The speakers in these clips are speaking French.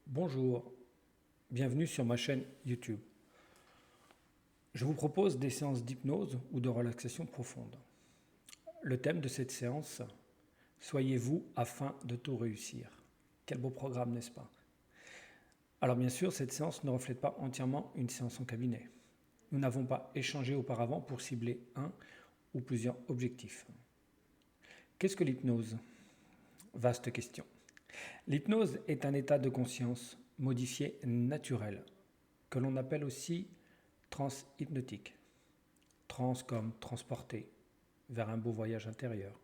Bonjour, bienvenue sur ma chaîne YouTube. Je vous propose des séances d'hypnose ou de relaxation profonde. Le thème de cette séance, soyez-vous afin de tout réussir. Quel beau programme, n'est-ce pas? Alors bien sûr, cette séance ne reflète pas entièrement une séance en cabinet. Nous n'avons pas échangé auparavant pour cibler un ou plusieurs objectifs. Qu'est-ce que l'hypnose? Vaste question. L'hypnose est un état de conscience modifié naturel, que l'on appelle aussi transhypnotique. Trans comme transporter vers un beau voyage intérieur.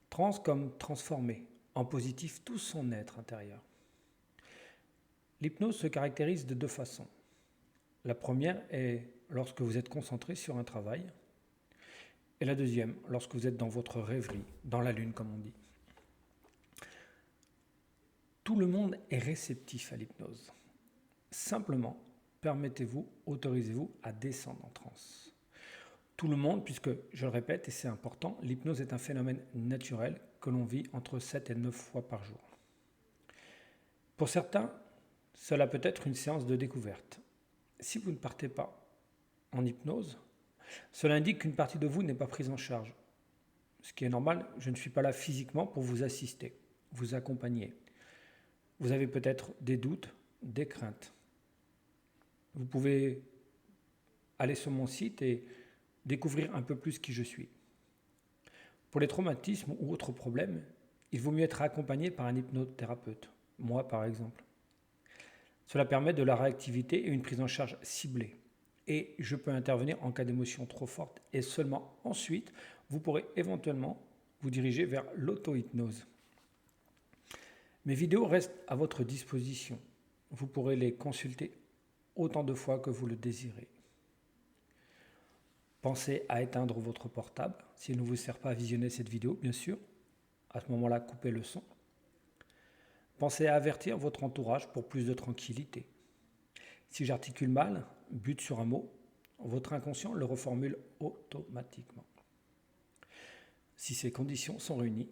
Trans comme transformer en positif tout son être intérieur. L'hypnose se caractérise de deux façons. La première est lorsque vous êtes concentré sur un travail, et la deuxième lorsque vous êtes dans votre rêverie, dans la lune comme on dit. Tout le monde est réceptif à l'hypnose. Simplement, permettez-vous, autorisez-vous à descendre en transe. Tout le monde, puisque, je le répète et c'est important, l'hypnose est un phénomène naturel que l'on vit entre 7 et 9 fois par jour. Pour certains, cela peut être une séance de découverte. Si vous ne partez pas en hypnose, cela indique qu'une partie de vous n'est pas prise en charge. Ce qui est normal, je ne suis pas là physiquement pour vous assister, vous accompagner. Vous avez peut-être des doutes, des craintes. Vous pouvez aller sur mon site et découvrir un peu plus qui je suis. Pour les traumatismes ou autres problèmes, il vaut mieux être accompagné par un hypnothérapeute, moi par exemple. Cela permet de la réactivité et une prise en charge ciblée. Et je peux intervenir en cas d'émotion trop forte et seulement ensuite, vous pourrez éventuellement vous diriger vers l'auto-hypnose. Mes vidéos restent à votre disposition. Vous pourrez les consulter autant de fois que vous le désirez. Pensez à éteindre votre portable s'il ne vous sert pas à visionner cette vidéo, bien sûr. À ce moment-là, coupez le son. Pensez à avertir votre entourage pour plus de tranquillité. Si j'articule mal, bute sur un mot, votre inconscient le reformule automatiquement. Si ces conditions sont réunies,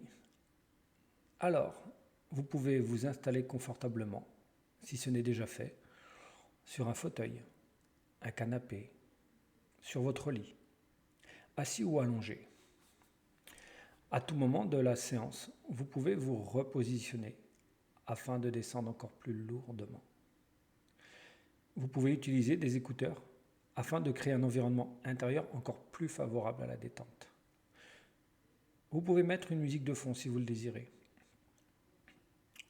alors vous pouvez vous installer confortablement, si ce n'est déjà fait, sur un fauteuil, un canapé, sur votre lit, assis ou allongé. À tout moment de la séance, vous pouvez vous repositionner afin de descendre encore plus lourdement. Vous pouvez utiliser des écouteurs afin de créer un environnement intérieur encore plus favorable à la détente. Vous pouvez mettre une musique de fond si vous le désirez.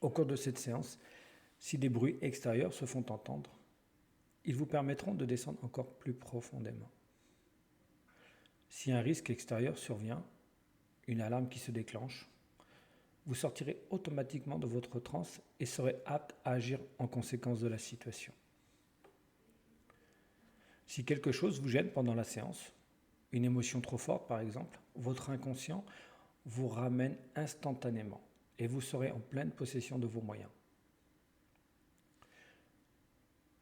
Au cours de cette séance, si des bruits extérieurs se font entendre, ils vous permettront de descendre encore plus profondément. Si un risque extérieur survient, une alarme qui se déclenche, vous sortirez automatiquement de votre transe et serez apte à agir en conséquence de la situation. Si quelque chose vous gêne pendant la séance, une émotion trop forte par exemple, votre inconscient vous ramène instantanément et vous serez en pleine possession de vos moyens.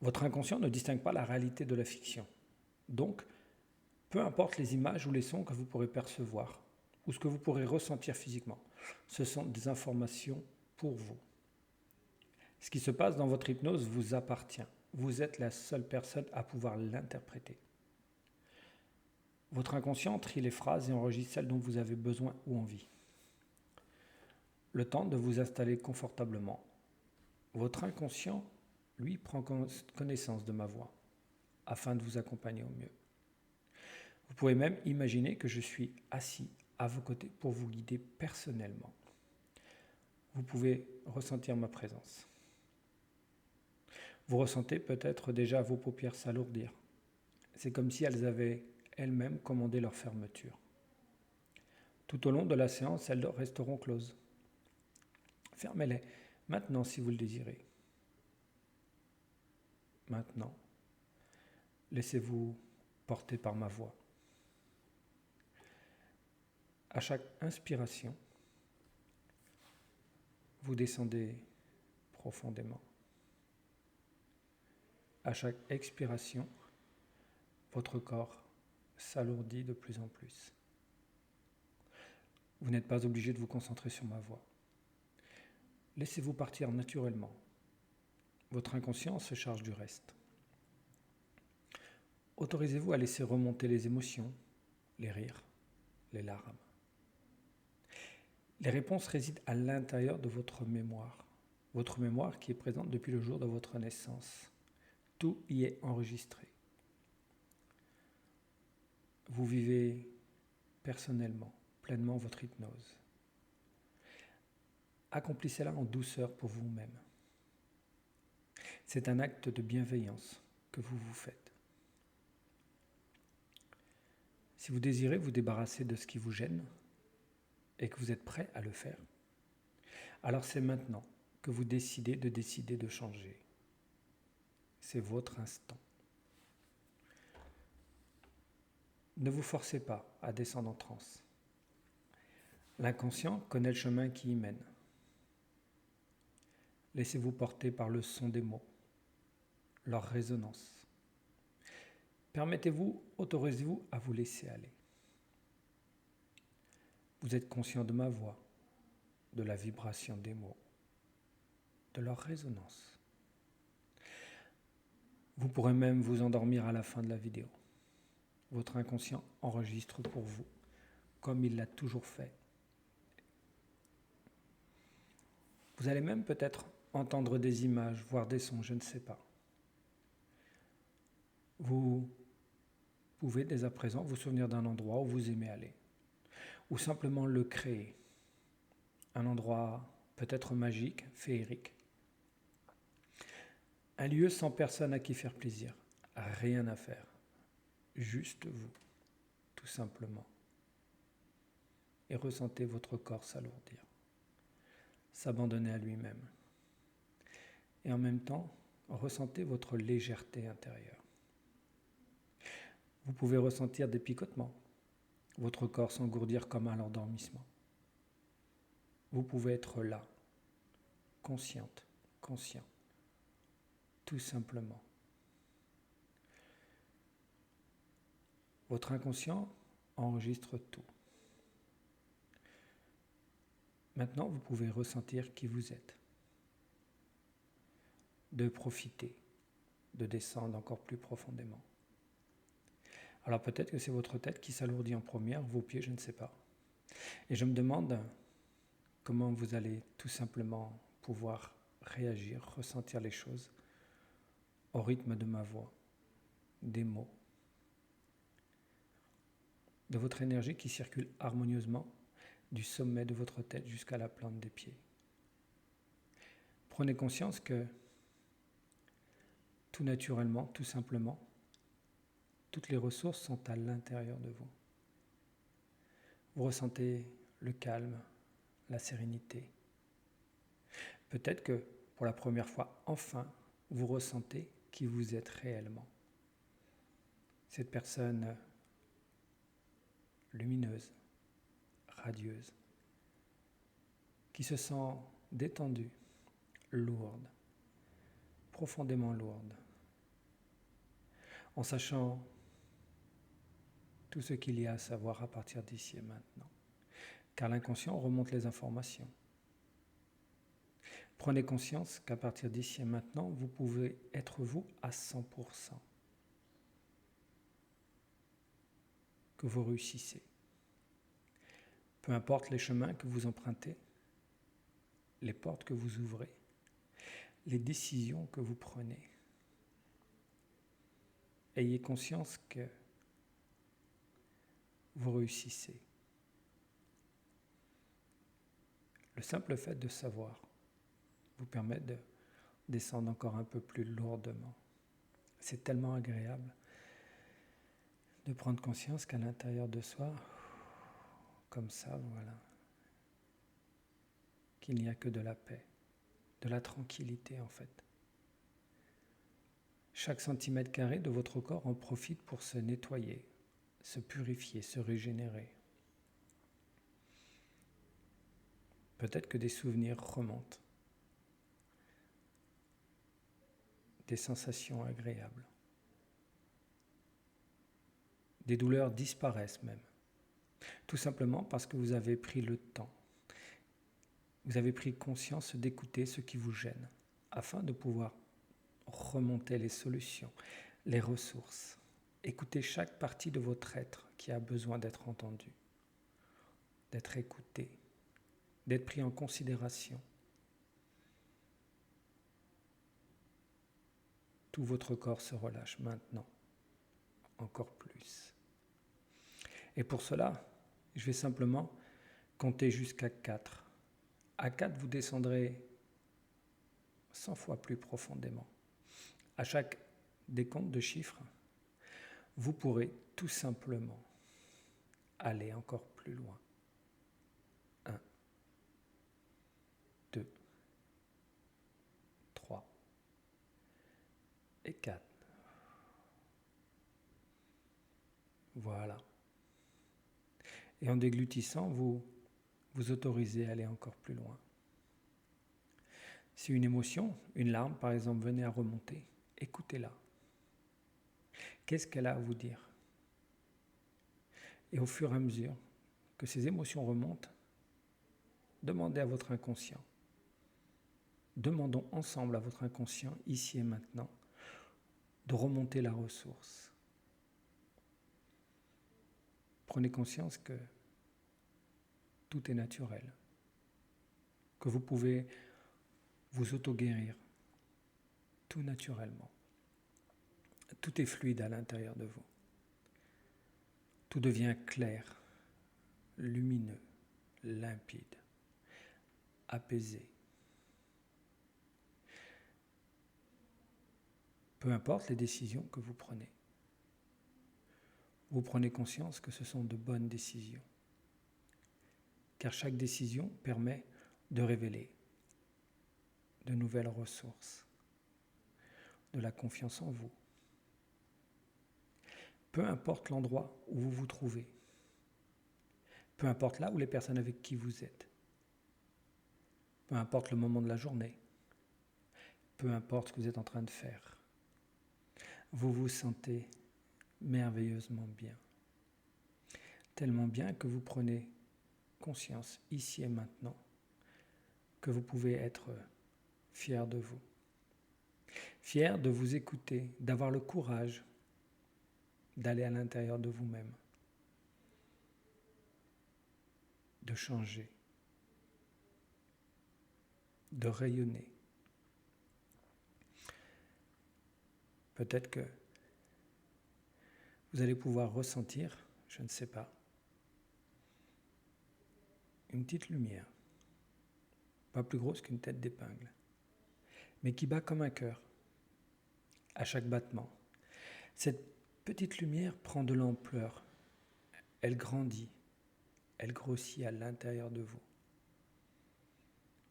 Votre inconscient ne distingue pas la réalité de la fiction. Donc, peu importe les images ou les sons que vous pourrez percevoir ou ce que vous pourrez ressentir physiquement, ce sont des informations pour vous. Ce qui se passe dans votre hypnose vous appartient. Vous êtes la seule personne à pouvoir l'interpréter. Votre inconscient trie les phrases et enregistre celles dont vous avez besoin ou envie. Le temps de vous installer confortablement. Votre inconscient, lui, prend connaissance de ma voix afin de vous accompagner au mieux. Vous pouvez même imaginer que je suis assis à vos côtés pour vous guider personnellement. Vous pouvez ressentir ma présence. Vous ressentez peut-être déjà vos paupières s'alourdir. C'est comme si elles avaient elles-mêmes commandé leur fermeture. Tout au long de la séance, elles resteront closes. Fermez-les maintenant si vous le désirez. Maintenant, laissez-vous porter par ma voix. À chaque inspiration, vous descendez profondément. À chaque expiration, votre corps s'alourdit de plus en plus. Vous n'êtes pas obligé de vous concentrer sur ma voix. Laissez-vous partir naturellement. Votre inconscient se charge du reste. Autorisez-vous à laisser remonter les émotions, les rires, les larmes. Les réponses résident à l'intérieur de votre mémoire qui est présente depuis le jour de votre naissance. Tout y est enregistré. Vous vivez personnellement, pleinement votre hypnose. Accomplissez-la en douceur pour vous-même. C'est un acte de bienveillance que vous vous faites. Si vous désirez vous débarrasser de ce qui vous gêne et que vous êtes prêt à le faire, alors c'est maintenant que vous décidez de changer. C'est votre instant. Ne vous forcez pas à descendre en transe. L'inconscient connaît le chemin qui y mène. Laissez-vous porter par le son des mots, leur résonance. Autorisez-vous à vous laisser aller. Vous êtes conscient de ma voix, de la vibration des mots, de leur résonance. Vous pourrez même vous endormir à la fin de la vidéo. Votre inconscient enregistre pour vous, comme il l'a toujours fait. Vous allez même peut-être entendre des images, voir des sons, je ne sais pas. Vous pouvez dès à présent vous souvenir d'un endroit où vous aimez aller, ou simplement le créer. Un endroit peut-être magique, féerique. Un lieu sans personne à qui faire plaisir, rien à faire. Juste vous, tout simplement. Et ressentez votre corps s'alourdir, s'abandonner à lui-même. Et en même temps, ressentez votre légèreté intérieure. Vous pouvez ressentir des picotements, votre corps s'engourdir comme à l'endormissement. Vous pouvez être là, consciente, conscient, tout simplement. Votre inconscient enregistre tout. Maintenant, vous pouvez ressentir qui vous êtes, de profiter, de descendre encore plus profondément. Alors peut-être que c'est votre tête qui s'alourdit en première, vos pieds, je ne sais pas. Et je me demande comment vous allez tout simplement pouvoir réagir, ressentir les choses au rythme de ma voix, des mots, de votre énergie qui circule harmonieusement du sommet de votre tête jusqu'à la plante des pieds. Prenez conscience que tout naturellement, tout simplement, toutes les ressources sont à l'intérieur de vous. Vous ressentez le calme, la sérénité. Peut-être que pour la première fois, enfin, vous ressentez qui vous êtes réellement. Cette personne lumineuse, radieuse, qui se sent détendue, lourde, profondément lourde, en sachant tout ce qu'il y a à savoir à partir d'ici et maintenant, car l'inconscient remonte les informations. Prenez conscience qu'à partir d'ici et maintenant, vous pouvez être vous à 100%, que vous réussissez. Peu importe les chemins que vous empruntez, les portes que vous ouvrez, les décisions que vous prenez. Ayez conscience que vous réussissez. Le simple fait de savoir vous permet de descendre encore un peu plus lourdement. C'est tellement agréable de prendre conscience qu'à l'intérieur de soi, comme ça, voilà, qu'il n'y a que de la paix, de la tranquillité en fait. Chaque centimètre carré de votre corps en profite pour se nettoyer, se purifier, se régénérer. Peut-être que des souvenirs remontent, des sensations agréables. Des douleurs disparaissent même, tout simplement parce que vous avez pris le temps. Vous avez pris conscience d'écouter ce qui vous gêne, afin de pouvoir remontez les solutions, les ressources. Écoutez chaque partie de votre être qui a besoin d'être entendue, d'être écoutée, d'être pris en considération. Tout votre corps se relâche maintenant, encore plus. Et pour cela, je vais simplement compter jusqu'à 4. À 4, vous descendrez 100 fois plus profondément. À chaque décompte de chiffres, vous pourrez tout simplement aller encore plus loin. 1, 2, 3 et 4. Voilà. Et en déglutissant, vous vous autorisez à aller encore plus loin. Si une émotion, une larme par exemple, venait à remonter, écoutez-la. Qu'est-ce qu'elle a à vous dire? Et au fur et à mesure que ces émotions remontent, demandez à votre inconscient. Demandons ensemble à votre inconscient, ici et maintenant, de remonter la ressource. Prenez conscience que tout est naturel, que vous pouvez vous auto-guérir tout naturellement. Tout est fluide à l'intérieur de vous. Tout devient clair, lumineux, limpide, apaisé. Peu importe les décisions que vous prenez, vous prenez conscience que ce sont de bonnes décisions. Car chaque décision permet de révéler de nouvelles ressources, de la confiance en vous. Peu importe l'endroit où vous vous trouvez, peu importe là où les personnes avec qui vous êtes, peu importe le moment de la journée, peu importe ce que vous êtes en train de faire, vous vous sentez merveilleusement bien. Tellement bien que vous prenez conscience ici et maintenant que vous pouvez être fier de vous. Fier de vous écouter, d'avoir le courage d'aller à l'intérieur de vous-même, de changer, de rayonner. Peut-être que vous allez pouvoir ressentir, je ne sais pas, une petite lumière, pas plus grosse qu'une tête d'épingle, mais qui bat comme un cœur à chaque battement. Cette petite lumière prend de l'ampleur, elle grandit, elle grossit à l'intérieur de vous,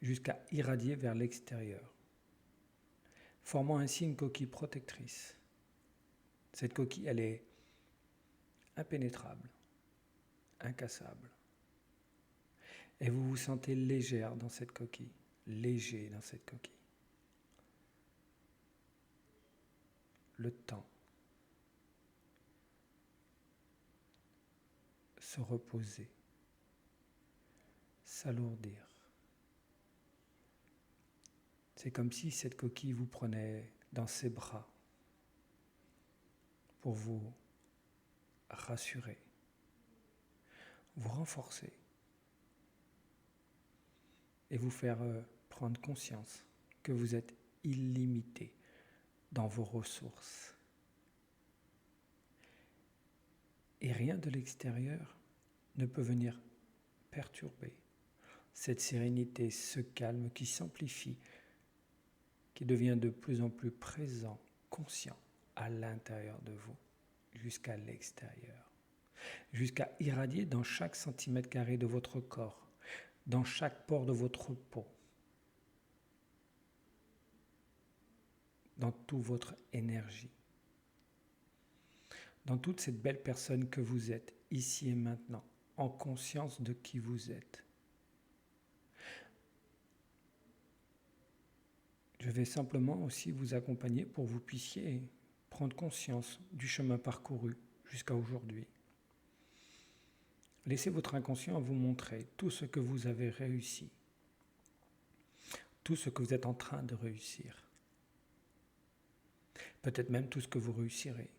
jusqu'à irradier vers l'extérieur, formant ainsi une coquille protectrice. Cette coquille, elle est impénétrable, incassable. Et vous vous sentez légère dans cette coquille, léger dans cette coquille. Le temps, se reposer, s'alourdir. C'est comme si cette coquille vous prenait dans ses bras pour vous rassurer, vous renforcer et vous faire prendre conscience que vous êtes illimité dans vos ressources. Et rien de l'extérieur ne peut venir perturber cette sérénité, ce calme qui s'amplifie, qui devient de plus en plus présent, conscient à l'intérieur de vous, jusqu'à l'extérieur, jusqu'à irradier dans chaque centimètre carré de votre corps, dans chaque pore de votre peau, dans toute votre énergie, dans toute cette belle personne que vous êtes, ici et maintenant, en conscience de qui vous êtes. Je vais simplement aussi vous accompagner pour que vous puissiez prendre conscience du chemin parcouru jusqu'à aujourd'hui. Laissez votre inconscient vous montrer tout ce que vous avez réussi, tout ce que vous êtes en train de réussir. peut-être même tout ce que vous réussirez.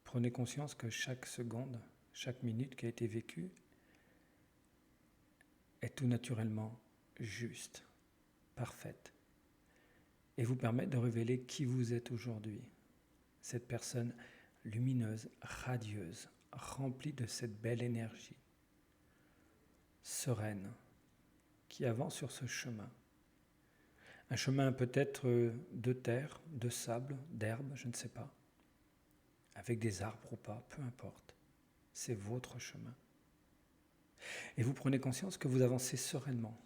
Prenez conscience que chaque seconde, chaque minute qui a été vécue est tout naturellement juste, parfaite, et vous permet de révéler qui vous êtes aujourd'hui. Cette personne lumineuse, radieuse, remplie de cette belle énergie, sereine, qui avance sur ce chemin. Un chemin peut-être de terre, de sable, d'herbe, je ne sais pas, avec des arbres ou pas, peu importe. C'est votre chemin. Et vous prenez conscience que vous avancez sereinement,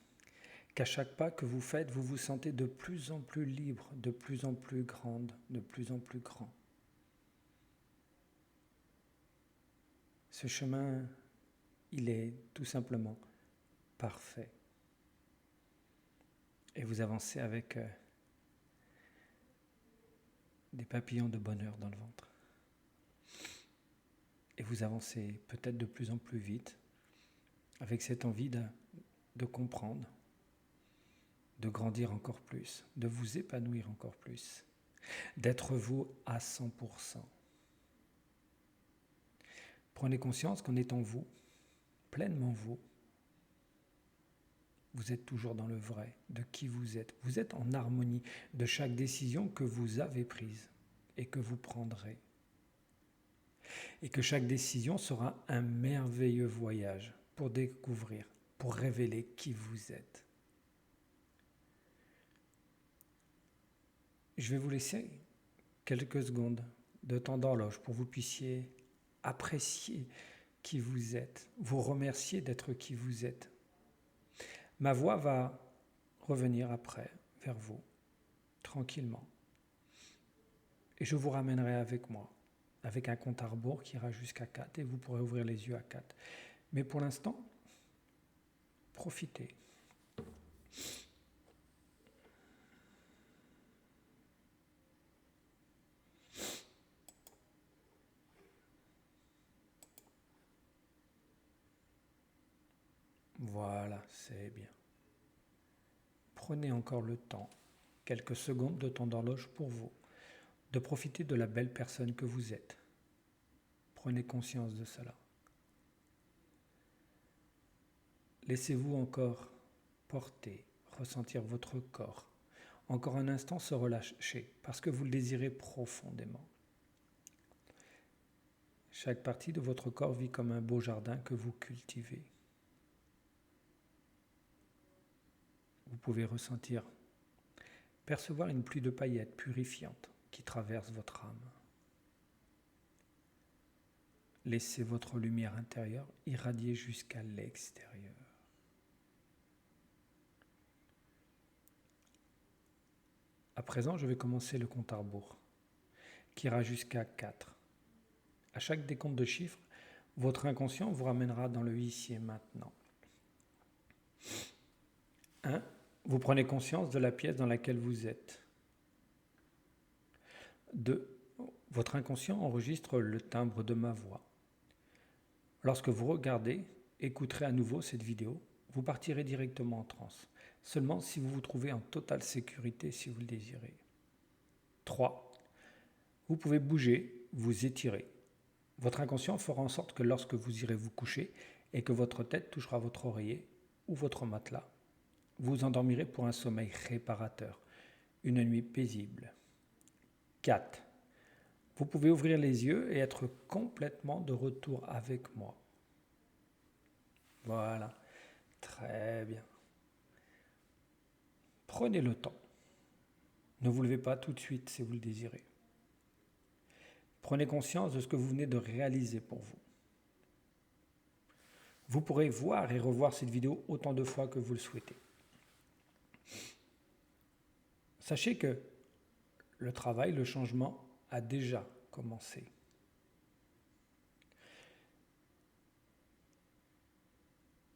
qu'à chaque pas que vous faites, vous vous sentez de plus en plus libre, de plus en plus grande, de plus en plus grand. Ce chemin, il est tout simplement parfait. Et vous avancez avec des papillons de bonheur dans le ventre. Et vous avancez peut-être de plus en plus vite, avec cette envie de comprendre, de grandir encore plus, de vous épanouir encore plus, d'être vous à 100%. Prenez conscience qu'en étant vous, pleinement vous, vous êtes toujours dans le vrai de qui vous êtes. Vous êtes en harmonie de chaque décision que vous avez prise et que vous prendrez. Et que chaque décision sera un merveilleux voyage pour découvrir, pour révéler qui vous êtes. Je vais vous laisser quelques secondes de temps d'horloge pour que vous puissiez apprécier qui vous êtes, vous remercier d'être qui vous êtes. Ma voix va revenir après vers vous, tranquillement. Et je vous ramènerai avec moi, avec un compte à rebours qui ira jusqu'à 4 et vous pourrez ouvrir les yeux à 4. Mais pour l'instant, profitez. Voilà, c'est bien. Prenez encore le temps, quelques secondes de temps d'horloge pour vous, de profiter de la belle personne que vous êtes. Prenez conscience de cela. Laissez-vous encore porter, ressentir votre corps. Encore un instant se relâcher, parce que vous le désirez profondément. Chaque partie de votre corps vit comme un beau jardin que vous cultivez. Vous pouvez ressentir, percevoir une pluie de paillettes purifiantes qui traverse votre âme. Laissez votre lumière intérieure irradier jusqu'à l'extérieur. À présent, je vais commencer le compte à rebours, qui ira jusqu'à 4. À chaque décompte de chiffres, votre inconscient vous ramènera dans le ici et maintenant. 1. Vous prenez conscience de la pièce dans laquelle vous êtes. 2. Votre inconscient enregistre le timbre de ma voix. Lorsque vous regardez, écouterez à nouveau cette vidéo, vous partirez directement en transe. Seulement si vous vous trouvez en totale sécurité, si vous le désirez. 3. Vous pouvez bouger, vous étirer. Votre inconscient fera en sorte que lorsque vous irez vous coucher et que votre tête touchera votre oreiller ou votre matelas, vous vous endormirez pour un sommeil réparateur, une nuit paisible. 4. Vous pouvez ouvrir les yeux et être complètement de retour avec moi. Voilà, très bien. Prenez le temps. Ne vous levez pas tout de suite si vous le désirez. Prenez conscience de ce que vous venez de réaliser pour vous. Vous pourrez voir et revoir cette vidéo autant de fois que vous le souhaitez. Sachez que le travail, le changement a déjà commencé.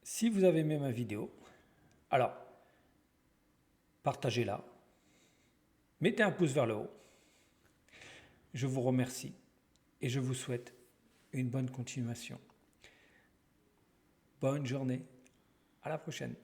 Si vous avez aimé ma vidéo, alors partagez-la, mettez un pouce vers le haut. Je vous remercie et je vous souhaite une bonne continuation. Bonne journée, à la prochaine.